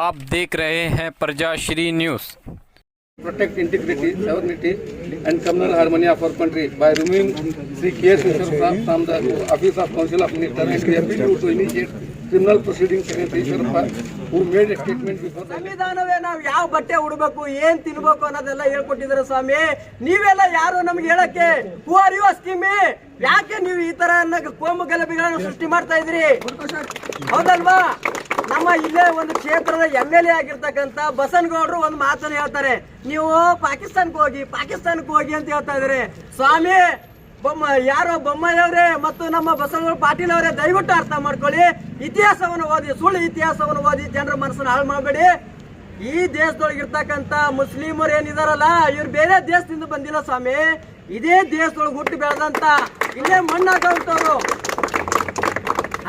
आप देख रहे हैं प्रजाश्री news. Protect integrity, sovereignty, and communal harmony of our country by removing Sri K.S. Ishwar from the office of Council of Ministers, and we appeal to initiate criminal proceedings against Ishwar, who made a statement before the ಸಂವಿಧಾನವೇ ನಾವು ಯಾವ ಬಟ್ಟೆ ಉಡಬೇಕು ಏನ್ ತಿನ್ಬೇಕು ಅನ್ನೋದೆಲ್ಲ ಹೇಳ್ಕೊಟ್ಟಿದ್ದಾರೆ ಸ್ವಾಮಿ. ನೀವೆಲ್ಲ ಯಾರು ನಮ್ಗೆ ಹೇಳಕ್ಕೆ? Who are you asking me? ಯಾಕೆ ನೀವು ಈ ತರ ಕೋಮು ಗಲಭೆಗಳನ್ನು ಸೃಷ್ಟಿ ಮಾಡ್ತಾ ಇದ್ರಿ? ಹೌದಲ್ವಾ? ನಮ್ಮ ಇಲ್ಲೇ ಒಂದು ಕ್ಷೇತ್ರದ MLA ಆಗಿರ್ತಕ್ಕಂಥ ಬಸನಗೌಡರು ಒಂದು ಮಾತನ್ನು ಹೇಳ್ತಾರೆ, ನೀವು ಪಾಕಿಸ್ತಾನಕ್ಕೆ ಹೋಗಿ ಅಂತ ಹೇಳ್ತಾ ಇದ್ದಾರೆ. ಸ್ವಾಮಿ ಯಾರೋ ಬೊಮ್ಮಾಯಿಯವರೇ ಮತ್ತು ನಮ್ಮ ಬಸವನಗೌಡ ಪಾಟೀಲ್ ಅವರೇ, ದಯವಿಟ್ಟು ಅರ್ಥ ಮಾಡ್ಕೊಳ್ಳಿ. ಇತಿಹಾಸವನ್ನು ಓದಿ, ಸುಳ್ಳು ಇತಿಹಾಸವನ್ನು ಓದಿ ಜನರ ಮನಸ್ಸನ್ನು ಹಾಳು ಮಾಡಬೇಡಿ. ಈ ದೇಶದೊಳಗಿರ್ತಕ್ಕಂಥ ಮುಸ್ಲಿಮರು ಏನಿದಾರಲ್ಲ, ಇವ್ರು ಬೇರೆ ದೇಶದಿಂದ ಬಂದಿಲ್ಲ ಸ್ವಾಮಿ. ಇದೇ ದೇಶದೊಳಗೆ ಹುಟ್ಟು ಬೆಳೆದಂತ ಇಲ್ಲೇ ಮಣ್ಣಾಗಂತವ್ರು.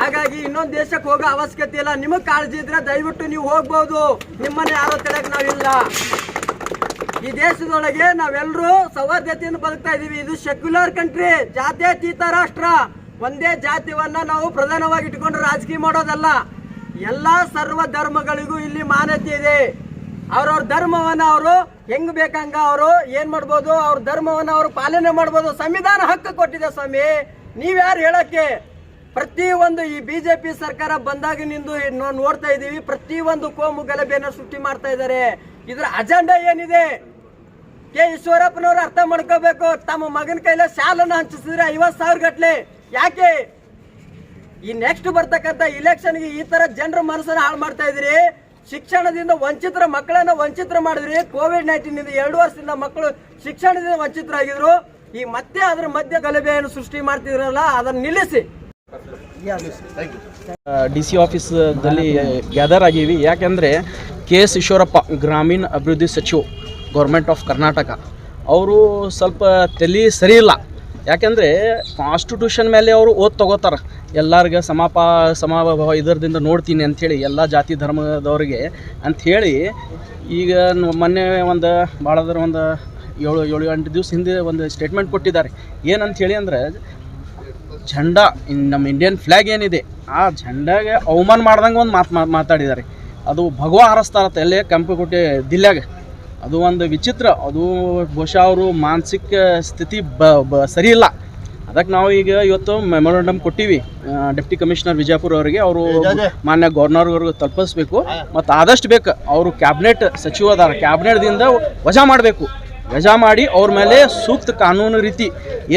ಹಾಗಾಗಿ ಇನ್ನೊಂದು ದೇಶಕ್ಕೆ ಹೋಗೋ ಅವಶ್ಯಕತೆ ಇಲ್ಲ. ನಿಮಗೆ ಕಾಳಜಿ ಇದ್ರೆ ದಯವಿಟ್ಟು ನೀವು ಹೋಗ್ಬೋದು. ನಿಮ್ಮನ್ನ ಯಾರೋ ತಡೆಯಕ್ಕೆ ನಾವಿಲ್ಲ. ಈ ದೇಶದೊಳಗೆ ನಾವೆಲ್ಲರೂ ಸೌಹಾರ್ದತೆಯನ್ನು ಬದುಕ್ತಾ ಇದೀವಿ. ಇದು ಸೆಕ್ಯುಲರ್ ಕಂಟ್ರಿ, ಜಾತ್ಯತೀತ ರಾಷ್ಟ್ರ. ಒಂದೇ ಜಾತಿಯನ್ನ ನಾವು ಪ್ರಧಾನವಾಗಿ ಇಟ್ಕೊಂಡು ರಾಜಕೀಯ ಮಾಡೋದಲ್ಲ. ಎಲ್ಲಾ ಸರ್ವ ಧರ್ಮಗಳಿಗೂ ಇಲ್ಲಿ ಮಾನ್ಯತೆ ಇದೆ. ಅವ್ರವ್ರ ಧರ್ಮವನ್ನ ಅವರು ಹೆಂಗ್ ಬೇಕಂಗ ಅವರು ಏನ್ ಮಾಡ್ಬೋದು, ಅವ್ರ ಧರ್ಮವನ್ನ ಅವರು ಪಾಲನೆ ಮಾಡ್ಬೋದು. ಸಂವಿಧಾನ ಹಕ್ಕು ಕೊಟ್ಟಿದೆ ಸ್ವಾಮಿ. ನೀವ್ಯಾರು ಹೇಳಕ್ಕೆ? ಪ್ರತಿಯೊಂದು ಈ ಬಿಜೆಪಿ ಸರ್ಕಾರ ಬಂದಾಗಿನಿಂದ ನೋಡ್ತಾ ಇದೀವಿ, ಪ್ರತಿಯೊಂದು ಕೋಮು ಗಲಭೆಯನ್ನು ಸೃಷ್ಟಿ ಮಾಡ್ತಾ ಇದ್ದಾರೆ. ಇದರ ಅಜೆಂಡಾ ಏನಿದೆ? ಕೆ ಈಶ್ವರಪ್ಪನವರು ಅರ್ಥ ಮಾಡ್ಕೋಬೇಕು. ತಮ್ಮ ಮಗನ ಕೈಲ ಶಾಲನ್ನು ಹಂಚಿಸಿದ್ರೆ 50,000 ಗಟ್ಲೆ. ಯಾಕೆ ಈ ನೆಕ್ಸ್ಟ್ ಬರ್ತಕ್ಕಂಥ ಇಲೆಕ್ಷನ್ಗೆ ಈ ತರ ಜನರ ಮನಸ್ಸನ್ನು ಹಾಳು ಮಾಡ್ತಾ ಇದ್ರಿ? ಶಿಕ್ಷಣದಿಂದ ವಂಚಿತರ ಮಕ್ಕಳನ್ನ ವಂಚಿತರ ಮಾಡಿದ್ರಿ. ಕೋವಿಡ್-19 2 ವರ್ಷದಿಂದ ಮಕ್ಕಳು ಶಿಕ್ಷಣದಿಂದ ವಂಚಿತರಾಗಿದ್ರು. ಈ ಮತ್ತೆ ಅದರ ಮಧ್ಯ ಗಲಭೆಯನ್ನು ಸೃಷ್ಟಿ ಮಾಡ್ತಿದ್ರಲ್ಲ, ಅದನ್ನು ನಿಲ್ಲಿಸಿ. DC ಆಫೀಸಲ್ಲಿ ಗ್ಯಾದರ್ ಆಗೀವಿ. ಯಾಕೆಂದರೆ KS ಈಶ್ವರಪ್ಪ ಗ್ರಾಮೀಣ ಅಭಿವೃದ್ಧಿ ಸಚಿವ ಗೌರ್ಮೆಂಟ್ ಆಫ್ ಕರ್ನಾಟಕ ಅವರು ಸ್ವಲ್ಪ ತಲೆ ಸರಿ ಇಲ್ಲ. ಯಾಕೆಂದರೆ ಕಾನ್ಸ್ಟಿಟ್ಯೂಷನ್ ಮೇಲೆ ಅವರು ಓದ್ ತಗೋತಾರೆ. ಎಲ್ಲರಿಗೆ ಇದರದಿಂದ ನೋಡ್ತೀನಿ ಅಂಥೇಳಿ ಎಲ್ಲ ಜಾತಿ ಧರ್ಮದವ್ರಿಗೆ ಅಂಥೇಳಿ. ಈಗ ಮೊನ್ನೆ ಒಂದು ಭಾಳದ್ರ ಒಂದು 7-8 ದಿವಸ ಹಿಂದೆ ಒಂದು ಸ್ಟೇಟ್ಮೆಂಟ್ ಕೊಟ್ಟಿದ್ದಾರೆ. ಏನಂಥೇಳಿ ಅಂದರೆ, ಝಂಡಾ ನಮ್ಮ ಇಂಡಿಯನ್ ಫ್ಲ್ಯಾಗ್ ಏನಿದೆ ಆ ಝಂಡಾಗೆ ಅವಮಾನ ಮಾಡ್ದಂಗೆ ಒಂದು ಮಾತಾಡಿದ್ದಾರೆ. ಅದು ಭಗವಾ ಹಾರಿಸ್ತಾರತ್ತ ಎಲ್ಲೇ ಕೆಂಪುಕೋಟೆ ದಿಲ್ಲಾಗ. ಅದು ಒಂದು ವಿಚಿತ್ರ. ಅದು ಬಹುಶಃ ಅವರು ಮಾನಸಿಕ ಸ್ಥಿತಿ ಸರಿ ಇಲ್ಲ. ಅದಕ್ಕೆ ನಾವು ಈಗ ಇವತ್ತು ಮೆಮೊರಂಡಮ್ ಕೊಟ್ಟಿವಿ ಡೆಪ್ಟಿ ಕಮಿಷನರ್ ವಿಜಯಪುರ ಅವರಿಗೆ. ಅವರು ಮಾನ್ಯ ಗವರ್ನರ್ವರೆಗೂ ತಲುಪಿಸ್ಬೇಕು ಮತ್ತು ಆದಷ್ಟು ಬೇಕು ಅವರು ಕ್ಯಾಬಿನೆಟ್ ಸಚಿವ ಅದಾರ, ಕ್ಯಾಬಿನೆಟ್ದಿಂದ ವಜಾ ಮಾಡಬೇಕು. ವಜಾ ಮಾಡಿ ಅವ್ರ ಮೇಲೆ ಸೂಕ್ತ ಕಾನೂನು ರೀತಿ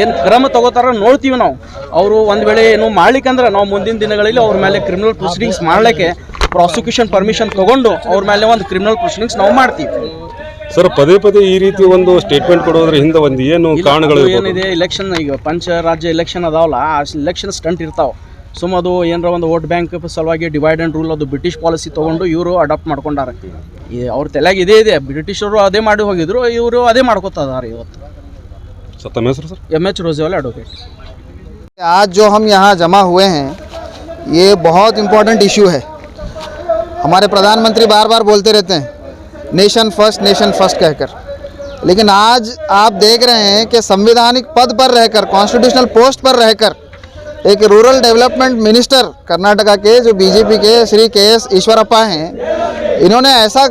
ಏನು ಕ್ರಮ ತಗೋತಾರ ನೋಡ್ತೀವಿ ನಾವು. ಅವರು ಒಂದು ವೇಳೆ ಏನು ಮಾಡ್ಲಿಕ್ಕಂದ್ರೆ ನಾವು ಮುಂದಿನ ದಿನಗಳಲ್ಲಿ ಅವ್ರ ಮೇಲೆ ಕ್ರಿಮಿನಲ್ ಪ್ರೊಸೀಡಿಂಗ್ಸ್ ಮಾಡಲಿಕ್ಕೆ ಪ್ರಾಸಿಕ್ಯೂಷನ್ ಪರ್ಮಿಷನ್ ತೊಗೊಂಡು ಅವ್ರ ಮೇಲೆ ಒಂದು ಕ್ರಿಮಿನಲ್ ಪ್ರೊಸೀಡಿಂಗ್ಸ್ ನಾವು ಮಾಡ್ತೀವಿ. ಸರ್, ಪದೇ ಪದೇ ಈ ರೀತಿ ಒಂದು ಸ್ಟೇಟ್ಮೆಂಟ್ ಕೊಡೋದ್ರ ಹಿಂದೆ ಒಂದು ಏನು ಕಾರಣಗಳು ಏನಿದೆ? ಇಲೆಕ್ಷನ್, ಈಗ ಪಂಚರಾಜ್ಯ ಇಲೆಕ್ಷನ್ ಅದಾವಲ್ಲ, ಆ ಇಲೆಕ್ಷನ್ ಸ್ಟಂಟ್ ಇರ್ತಾವೆ. ಅದು ಏನರ ಒಂದು ವೋಟ್ ಬ್ಯಾಂಕ್ ಸಲುವಾಗಿ ಡಿವೈಡ್ ಆ್ಯಂಡ್ ರೂಲ್, ಅದು ಬ್ರಿಟಿಷ್ ಪಾಲಿಸಿ ತೊಗೊಂಡು ಇವರು ಅಡಾಪ್ಟ್ ಮಾಡ್ಕೊಂಡಾರ. ಅವ್ರ ತಲೆಯಾಗ ಇದೇ ಇದೆ. ಬ್ರಿಟಿಷರು ಅದೇ ಮಾಡಿ ಹೋಗಿದ್ರು, ಇವರು ಅದೇ ಮಾಡ್ಕೊತಿದ್ದಾರೆ ಇವತ್ತು. MH Rojewala advocate. आज जो हम यहाँ जमा हुए हैं ये बहुत इम्पोर्टेंट इशू है। हमारे प्रधानमंत्री बार बार बोलते रहते हैं नेशन फर्स्ट कहकर, लेकिन आज आप देख रहे हैं कि संवैधानिक पद पर रहकर, कॉन्स्टिट्यूशनल पोस्ट पर रहकर एक रूरल डेवलपमेंट मिनिस्टर कर्नाटका के जो बीजेपी के श्री KS ईश्वरप्पा हैं, इन्होंने ऐसा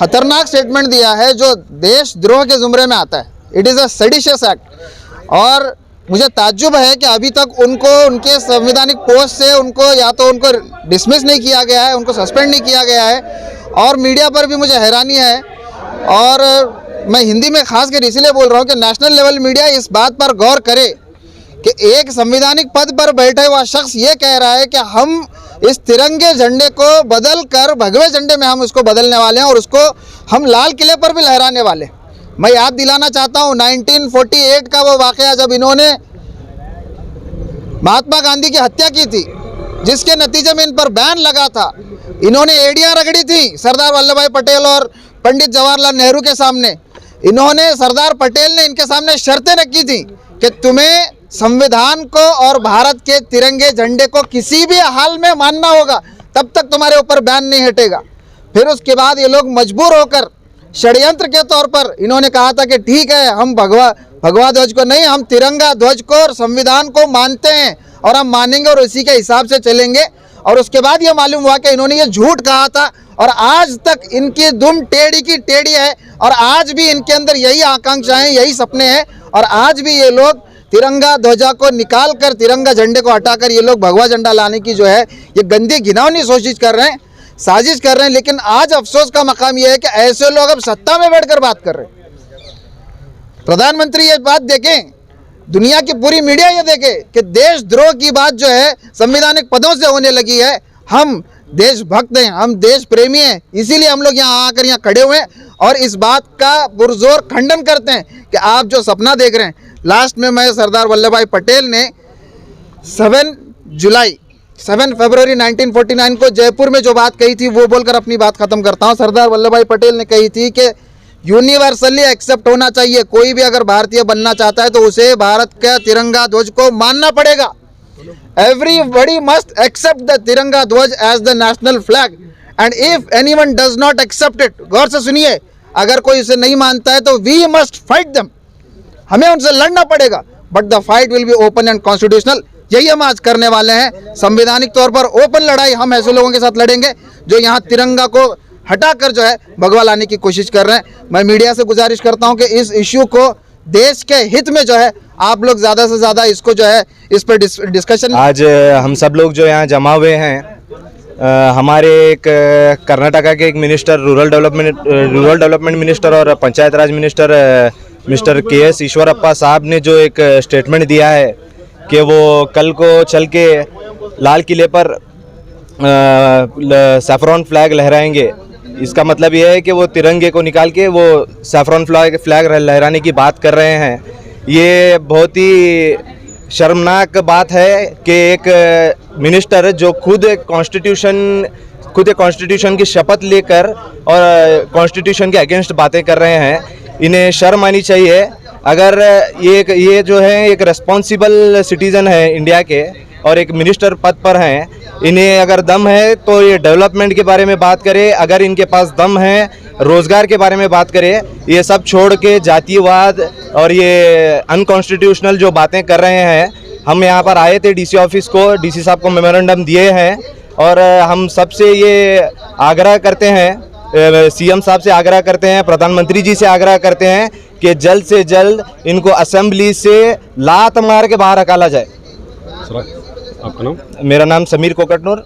खतरनाक स्टेटमेंट दिया है जो देशद्रोह के ज़ुमरे में आता है। It is a seditious act. और मुझे ताज्जुब है कि अभी तक उनको उनके संवैधानिक पोस्ट से उनको या तो उनको डिसमिस नहीं किया गया है, उनको सस्पेंड नहीं किया गया है। और मीडिया पर भी मुझे हैरानी है, और मैं हिंदी में खास कर इसलिए बोल रहा हूँ कि नेशनल लेवल मीडिया इस बात पर गौर करे कि एक संवैधानिक पद पर बैठा हुआ शख्स ये कह रहा है कि हम इस तिरंगे झंडे को बदल कर भगवे झंडे में हम उसको बदलने वाले हैं और उसको हम लाल किले पर भी लहराने वाले। मैं याद दिलाना चाहता हूँ 1948 का वो वाक़या, जब इन्होंने महात्मा गांधी की हत्या की थी, जिसके नतीजे में इन पर बैन लगा था। इन्होंने एड़ियाँ रगड़ी थी सरदार वल्लभ भाई पटेल और पंडित जवाहरलाल नेहरू के सामने। इन्होंने, सरदार पटेल ने इनके सामने शर्तें रखी थी कि तुम्हें संविधान को और भारत के तिरंगे झंडे को किसी भी हाल में मानना होगा, तब तक तुम्हारे ऊपर बैन नहीं हटेगा। फिर उसके बाद ये लोग मजबूर होकर षड्यंत्र के तौर पर इन्होंने कहा था कि ठीक है, हम भगवा ध्वज को नहीं, हम तिरंगा ध्वज को और संविधान को मानते हैं और हम मानेंगे और उसी के हिसाब से चलेंगे। और उसके बाद ये मालूम हुआ कि इन्होंने ये झूठ कहा था और आज तक इनकी दुम टेढ़ी की टेढ़ी है और आज भी इनके अंदर यही आकांक्षाएं, यही सपने हैं और आज भी ये लोग तिरंगा ध्वजा को निकाल कर, तिरंगा झंडे को हटाकर ये लोग भगवा झंडा लाने की जो है ये गंदी घिनौनी साजिश कर रहे हैं। लेकिन आज अफसोस का मकाम ये है कि ऐसे लोग अब सत्ता में बैठकर बात कर रहे हैं। प्रधानमंत्री ये बात देखें, दुनिया की पूरी मीडिया ये देखे कि देशद्रोह की बात जो है संवैधानिक पदों से होने लगी है। हम देशभक्त हैं, हम देश प्रेमी हैं, इसीलिए हम लोग यहाँ आकर यहाँ खड़े हुए हैं और इस बात का पुरजोर खंडन करते हैं कि आप जो सपना देख रहे हैं। लास्ट में मैं सरदार वल्लभ भाई पटेल ने 7 फरवरी 1949 को जयपुर में जो बात कही थी वो बोलकर अपनी बात खत्म करता हूँ। सरदार वल्लभ भाई पटेल ने कही थी कि यूनिवर्सली एक्सेप्ट होना चाहिए, कोई भी अगर भारतीय बनना चाहता है तो उसे भारत के तिरंगा ध्वज को मानना पड़ेगा। Everybody must accept the तिरंगा ध्वज as the national flag and if anyone does not accept it, गौर से सुनिए, अगर कोई इसे नहीं मानता है तो we must fight them, हमें उनसे लड़ना पड़ेगा, but the fight will be open and constitutional। यही हम आज करने वाले हैं, संवैधानिक तौर पर ओपन लड़ाई हम ऐसे लोगों के साथ लड़ेंगे जो यहाँ तिरंगा को हटाकर जो है भगवा लाने की कोशिश कर रहे हैं। मैं मीडिया से गुजारिश करता हूं कि इस इश्यू को देश के हित में जो है आप लोग ज़्यादा से ज़्यादा इसको जो है इस पर डिस्कशन। आज हम सब लोग जो यहाँ जमा हुए हैं, हमारे एक कर्नाटका के एक मिनिस्टर रूरल डेवलपमेंट मिनिस्टर और पंचायत राज मिनिस्टर मिस्टर KS ईश्वरप्पा साहब ने जो एक स्टेटमेंट दिया है कि वो कल को चल के लाल किले पर सैफरॉन फ्लैग लहराएंगे। इसका मतलब ये है कि वो तिरंगे को निकाल के वो सैफरॉन फ्लैग लहराने की बात कर रहे हैं। ये बहुत ही शर्मनाक बात है कि एक मिनिस्टर जो खुद एक कॉन्स्टिट्यूशन की शपथ लेकर और कॉन्स्टिट्यूशन के अगेंस्ट बातें कर रहे हैं, इन्हें शर्म आनी चाहिए। अगर ये जो है एक रिस्पॉन्सिबल सिटीज़न है इंडिया के और एक मिनिस्टर पद पर हैं, इन्हें अगर दम है तो ये डेवलपमेंट के बारे में बात करें, अगर इनके पास दम है रोज़गार के बारे में बात करें। ये सब छोड़ के जातिवाद और ये अनकॉन्स्टिट्यूशनल जो बातें कर रहे हैं। हम यहाँ पर आए थे DC ऑफिस को, DC साहब को मेमोरेंडम दिए हैं और हम सबसे ये आग्रह करते हैं, CM साहब से आग्रह करते हैं, प्रधानमंत्री जी से आग्रह करते हैं कि जल्द से जल्द इनको असेंबली से लात मार के बाहर निकाला जाए। आपका नाम? मेरा नाम समीर कोकटनूर।